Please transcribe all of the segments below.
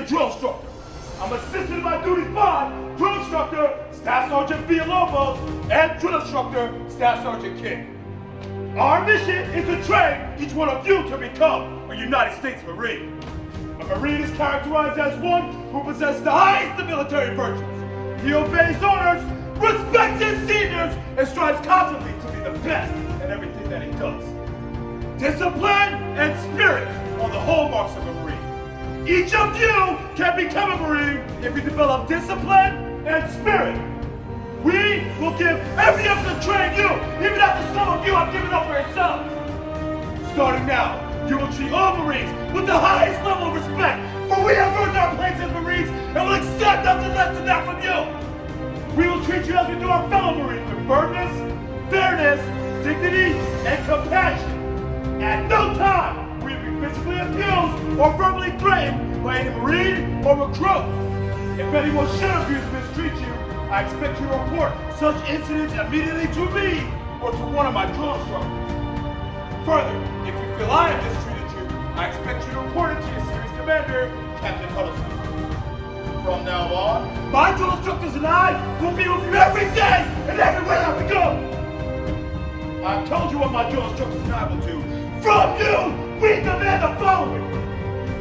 your drill instructor. I'm assisted in my duties by drill instructor Staff Sergeant Villalobos and drill instructor Staff Sergeant King. Our mission is to train each one of you to become a United States Marine. A Marine is characterized as one who possesses the highest of military virtues. He obeys orders, respects his seniors, and strives constantly to be the best in everything that he does. Discipline and spirit are the hallmarks of a Marine. Each of you can become a Marine if you develop discipline and spirit. We will give every effort to train you, even after some of you have given up for yourselves. Starting now, you will treat all Marines with the highest level of respect, for we have earned our place as Marines and will accept nothing less than that from you. We will treat you as we do our fellow Marines with firmness, fairness, dignity, and compassion. At no time will you be physically abused or verbally threatened by any Marine or recruit. If anyone should abuse or mistreat you, I expect you to report such incidents immediately to me or to one of my drill instructors. Further, if you feel I have mistreated you, I expect you to report it to your series commander, Captain Huddleston. From now on, my drill instructors and I will be with you every day and everywhere that we go. I've told you what my drill instructors and I will do. From you, we demand the following.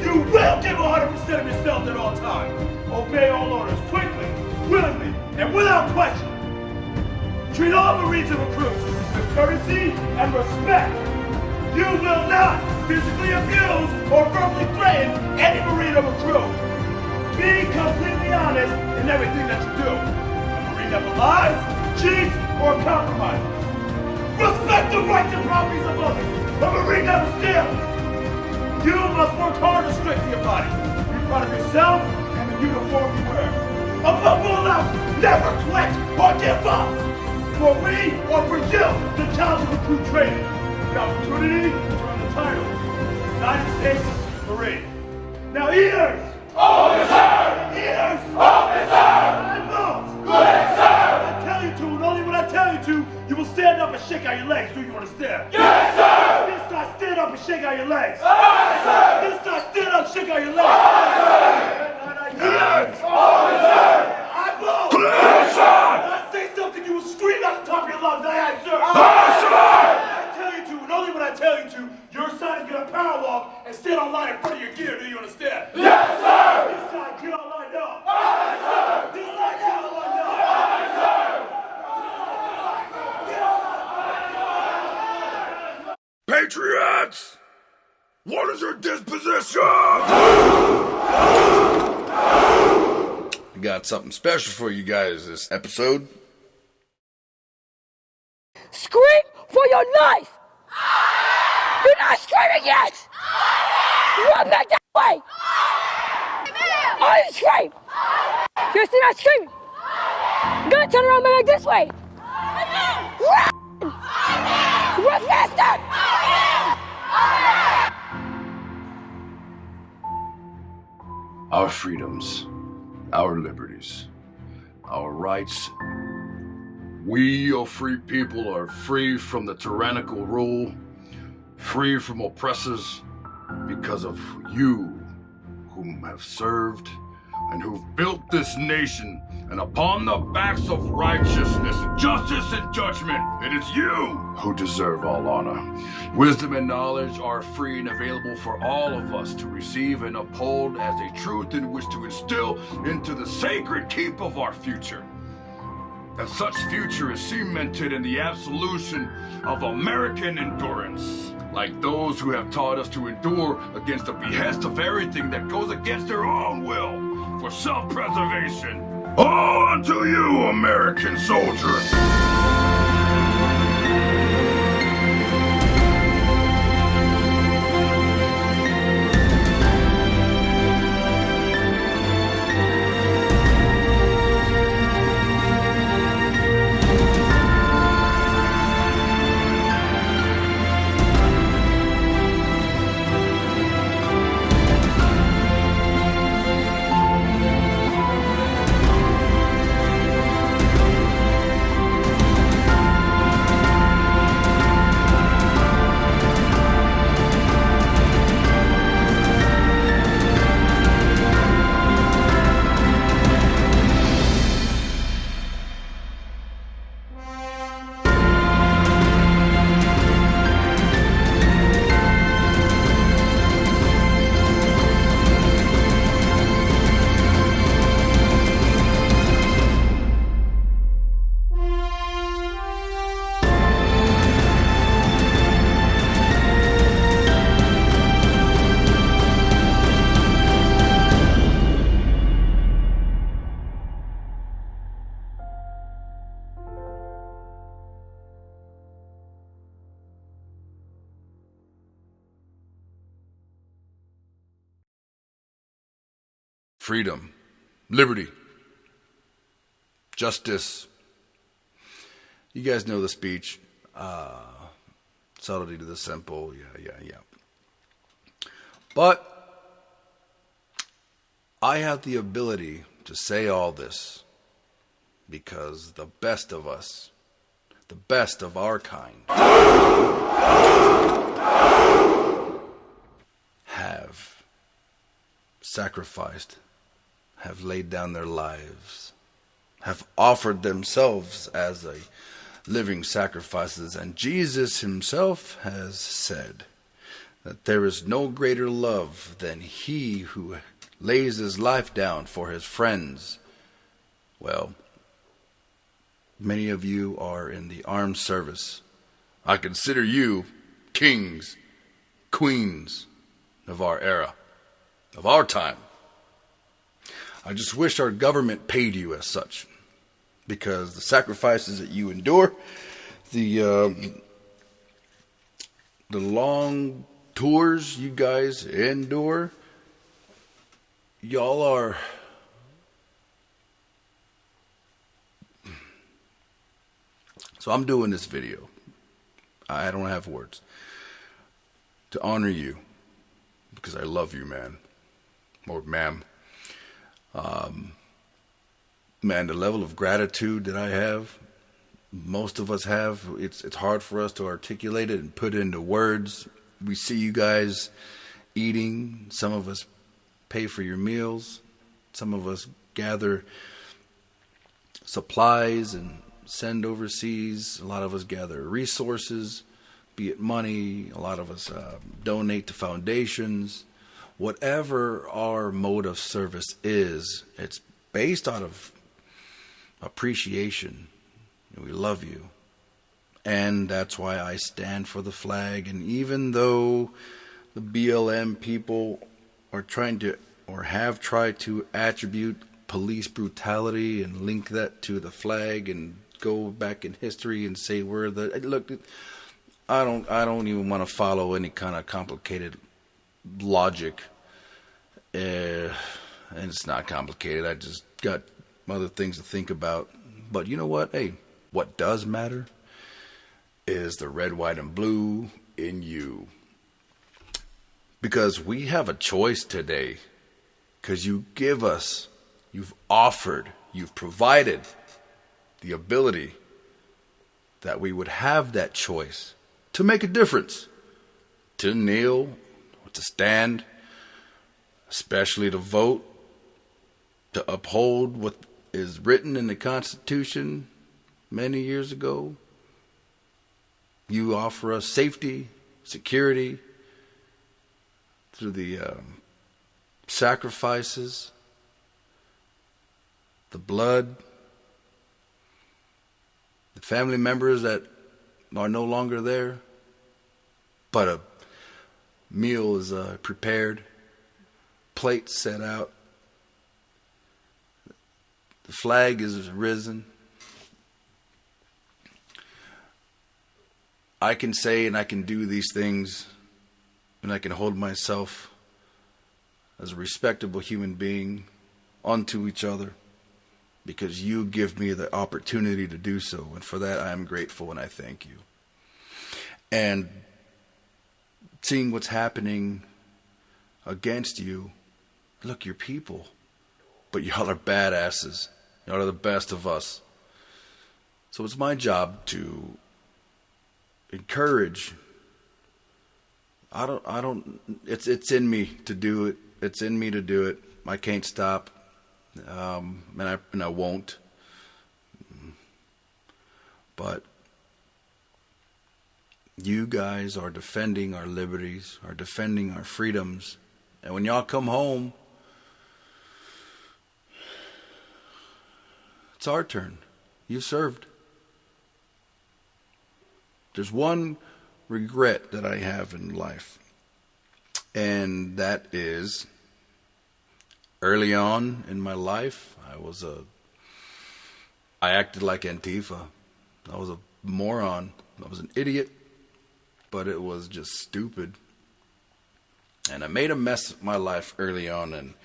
You will give 100% of yourselves at all times. Obey all orders quickly, willingly, and without question. Treat all Marines and recruits with courtesy and respect. You will not physically abuse or verbally threaten any Marine or recruit. Be completely honest in everything that you do. A Marine never lies, cheats, or compromises. Respect the rights and properties of others. A Marine never steals. You must work hard to strengthen your body. Be proud of yourself and the uniform you wear. Above all else, never quit or give up. For we or for you, the challenge of recruit training. The opportunity to earn the title, United States Marine. Now ears! Open, sir! Ears! Open, sir! Eyeballs! Good, sir! When I tell you to, and only when I tell you to, you will stand up and shake out your legs. Do you understand? Yes, sir! This time, stand up and shake out your legs. Yes, sir! This time, stand up and shake out your legs. Ears! Open, sir! Eyeballs! Good, sir! When I say something, you will scream out the top of your lungs. Aye, aye, sir. Yes, sir! And only when I tell you to, your side is gonna power walk and stand on line in front of your gear. Do you understand? Yes, sir! This side, get on line up. Yes, sir! This side, get on line up. Yes, sir! Patriots! What is your disposition? I got something special for you guys this episode. Scream for your life! Do not scream again! Run back that way! All you scream! You're still not screaming! I'm gonna turn around back this way! Run! Run faster! Our freedoms, our liberties, our rights. We, O free people, are free from the tyrannical rule, free from oppressors, because of you, whom have served and who've built this nation, and upon the backs of righteousness, justice, and judgment, it is you who deserve all honor. Wisdom and knowledge are free and available for all of us to receive and uphold as a truth in which to instill into the sacred keep of our future. And such future is cemented in the absolution of American endurance, like those who have taught us to endure against the behest of everything that goes against their own will for self-preservation. Oh, unto you, American soldiers! freedom, liberty, justice. You guys know the speech. Subtlety to the simple. Yeah. But I have the ability to say all this because the best of us, the best of our kind, have sacrificed, have laid down their lives, have offered themselves as a living sacrifices. And Jesus himself has said that there is no greater love than he who lays his life down for his friends. Well, many of you are in the armed service. I consider you kings, queens of our era, of our time. I just wish our government paid you as such, because the sacrifices that you endure, the long tours you guys endure, y'all are so I'm doing this video. I don't have words to honor you because I love you, man, or ma'am. Man, the level of gratitude that I have, most of us have, it's hard for us to articulate it and put it into words. We see you guys eating. Some of us pay for your meals. Some of us gather supplies and send overseas. A lot of us gather resources, be it money. A lot of us donate to foundations. Whatever our mode of service is, it's based out of appreciation. We love you. And that's why I stand for the flag. And even though the BLM people are trying to, or have tried to, attribute police brutality and link that to the flag and go back in history and say we're the, look, I don't even want to follow any kind of complicated logic. And it's not complicated. I just got other things to think about. But you know what? Hey, what does matter is the red, white, and blue in you. Because we have a choice today. Because you give us, you've offered, you've provided the ability that we would have that choice to make a difference, to kneel, to stand, especially to vote, to uphold what is written in the Constitution many years ago. You offer us safety, security, through the sacrifices, the blood, the family members that are no longer there, but a meal is prepared, plates set out, the flag is risen. I can say and I can do these things, and I can hold myself as a respectable human being unto each other because you give me the opportunity to do so. And for that, I am grateful and I thank you. And seeing what's happening against you, look, you're people, but y'all are badasses. Y'all are the best of us. So it's my job to encourage. It's in me to do it. It's in me to do it. I can't stop. And I won't. But you guys are defending our liberties, are defending our freedoms. And when y'all come home, it's our turn. You served. There's one regret that I have in life, and that is early on in my life, I acted like Antifa. I was a moron. I was an idiot, but it was just stupid. And I made a mess of my life early on, and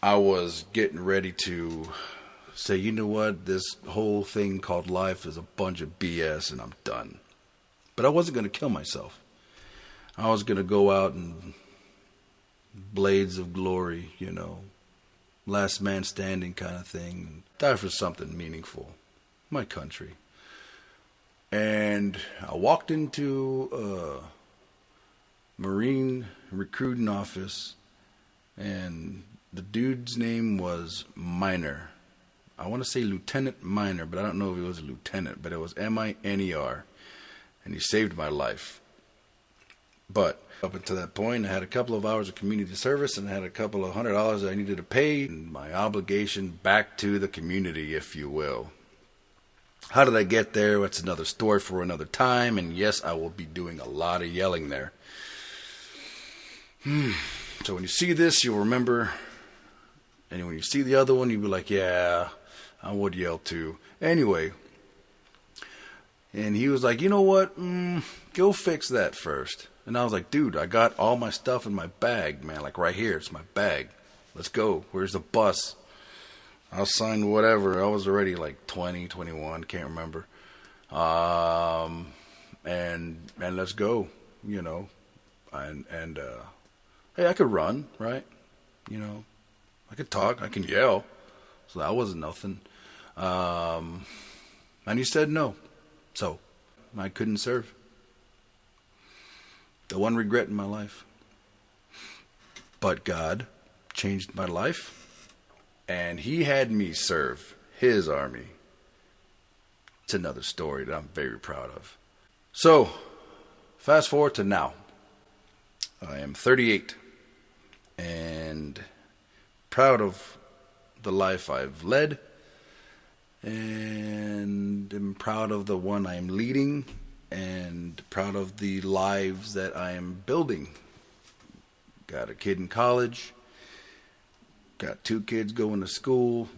I was getting ready to say, you know what, this whole thing called life is a bunch of BS and I'm done. But I wasn't going to kill myself. I was going to go out and blades of glory, you know, last man standing kind of thing, and die for something meaningful, my country. And I walked into a Marine recruiting office, and the dude's name was Miner. I want to say Lieutenant Miner, but I don't know if he was a lieutenant, but it was M-I-N-E-R, and he saved my life. But up until that point, I had a couple of hours of community service, and I had a couple of $100 that I needed to pay, and my obligation back to the community, if you will. How did I get there? That's another story for another time, and yes, I will be doing a lot of yelling there. So when you see this, you'll remember, and when you see the other one, you'll be like, yeah, I would yell too. Anyway, and he was like, you know what, go fix that first. And I was like, dude, I got all my stuff in my bag, man, like right here, it's my bag. Let's go. Where's the bus? I'll sign whatever. I was already like 20, 21, can't remember. And let's go, you know. And hey, I could run, right? You know, I could talk, I can yell. So that wasn't nothing. And he said no. So I couldn't serve. The one regret in my life. But God changed my life, and he had me serve his army. It's another story that I'm very proud of. So, fast forward to now. I am 38 and proud of the life I've led, and am proud of the one I'm leading, and proud of the lives that I am building. Got a kid in college, got 2 kids going to school.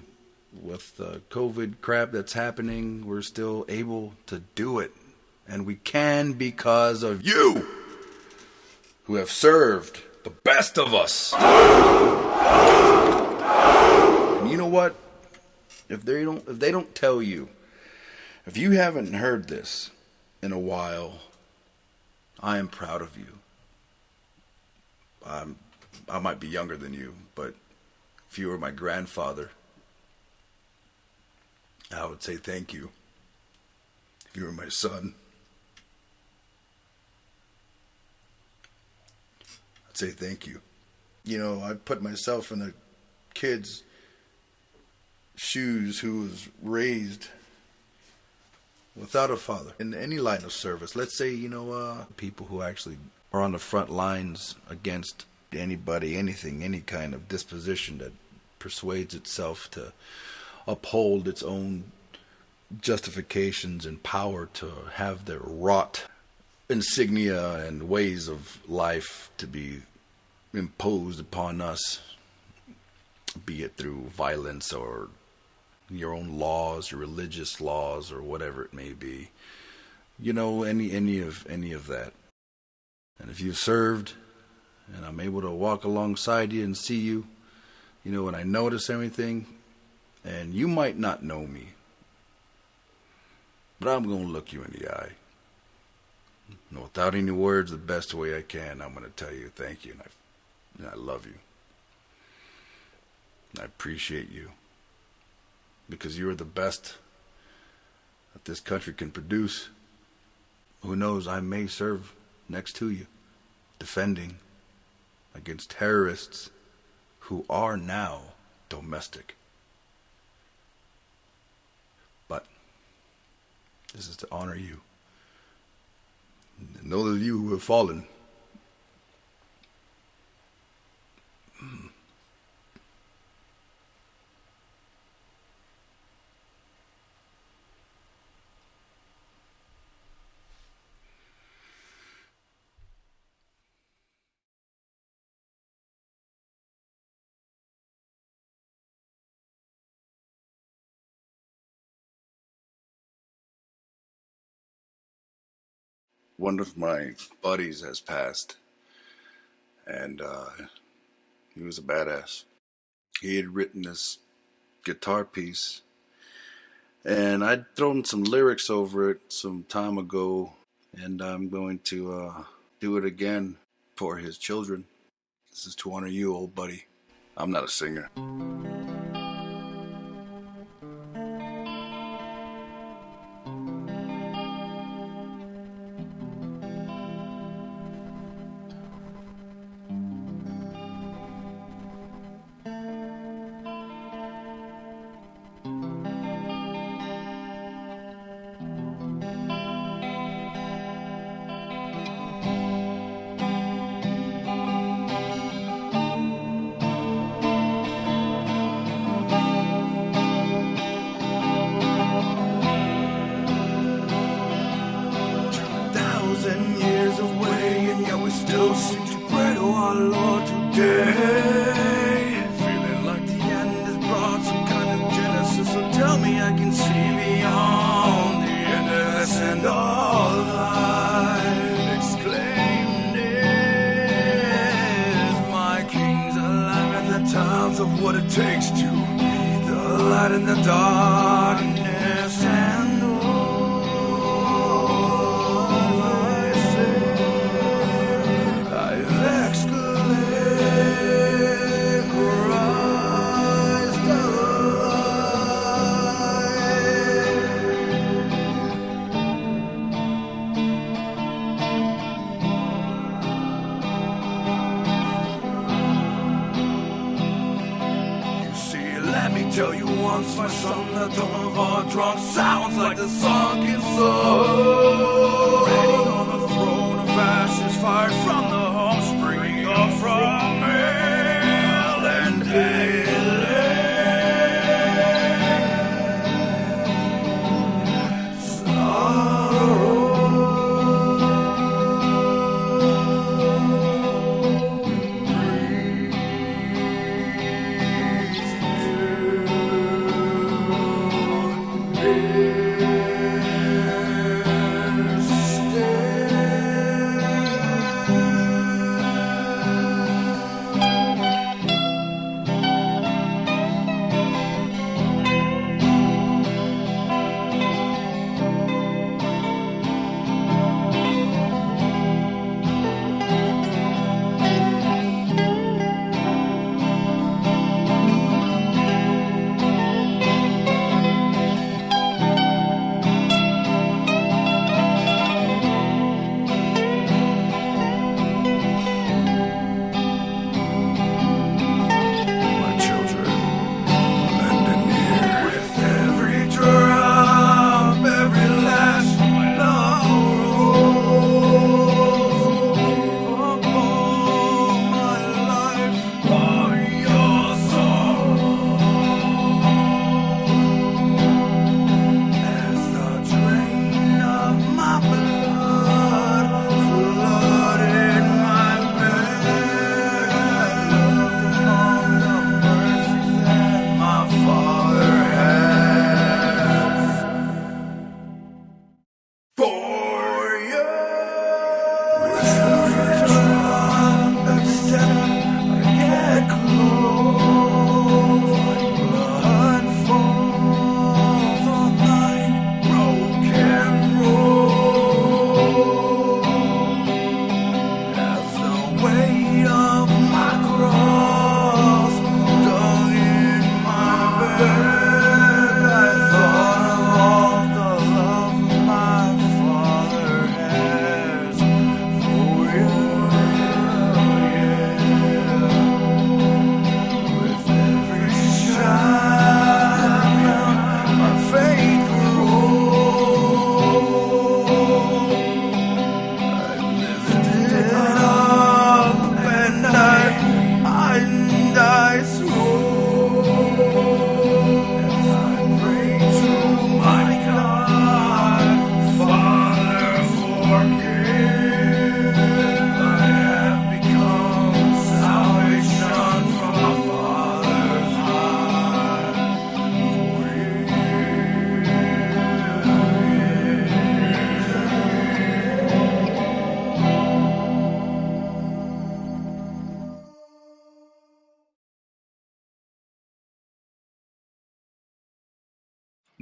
With the COVID crap that's happening, we're still able to do it. And we can because of you, who have served the best of us. And you know what? If they don't tell you, if you haven't heard this in a while, I am proud of you. I might be younger than you, but if you were my grandfather, I would say thank you. If you were my son, I'd say thank you. You know, I put myself in a kid's shoes who was raised without a father in any line of service. Let's say, you know, people who actually are on the front lines against anybody, anything, any kind of disposition that persuades itself to uphold its own justifications and power to have their wrought insignia and ways of life to be imposed upon us, be it through violence or your own laws, your religious laws, or whatever it may be. You know, any of that. And if you've served, and I'm able to walk alongside you and see you, you know, and I notice everything, and you might not know me, but I'm going to look you in the eye. And without any words, the best way I can, I'm going to tell you thank you, and I love you. And I appreciate you, because you are the best that this country can produce. Who knows, I may serve next to you, defending against terrorists who are now domestic. But this is to honor you. And those of you who have fallen, one of my buddies has passed, and he was a badass. he had written this guitar piece, and I'd thrown some lyrics over it some time ago, and I'm going to do it again for his children. This is to honor you, old buddy. I'm not a singer. Years away, and yet we still seem to pray to our Lord today. Feeling like the end has brought some kind of genesis, so tell me I can see beyond the end of this and all life. Exclaimed, is my king's alive at the times of what it takes to be the light in the darkness and tell you once, my son, the tone of our drum sounds like the sunken sun. Reigning on the throne of ashes, fired from the home, springing up from hell and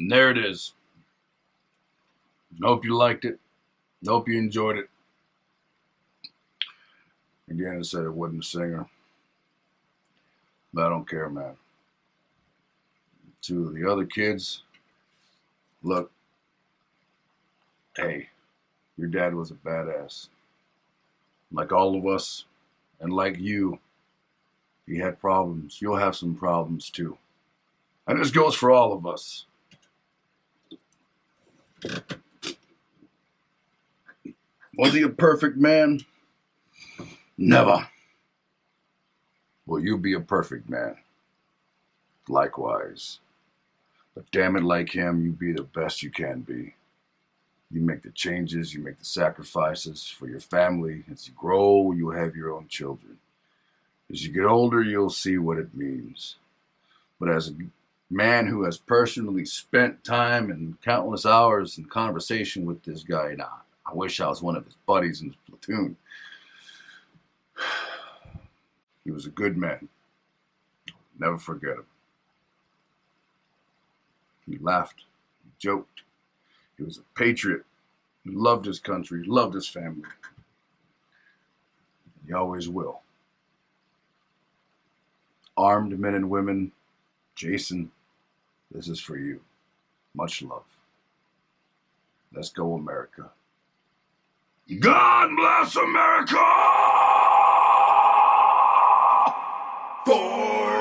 And there it is. Hope you liked it. Hope you enjoyed it. Again, I said it wasn't a singer. But I don't care, man. To the other kids, look, hey, your dad was a badass. Like all of us, and like you, he had problems. You'll have some problems too. And this goes for all of us. Was he a perfect man? Never. Will you be a perfect man? Likewise. But damn it, like him, you be the best you can be. You make the changes, you make the sacrifices for your family. As you grow, you'll have your own children. As you get older, you'll see what it means. But as a man who has personally spent time and countless hours in conversation with this guy, now, I wish I was one of his buddies in his platoon. He was a good man. Never forget him. He laughed, he joked. He was a patriot. He loved his country, loved his family. He always will. Armed men and women, Jason, this is for you. Much love. Let's go, America. God bless America! For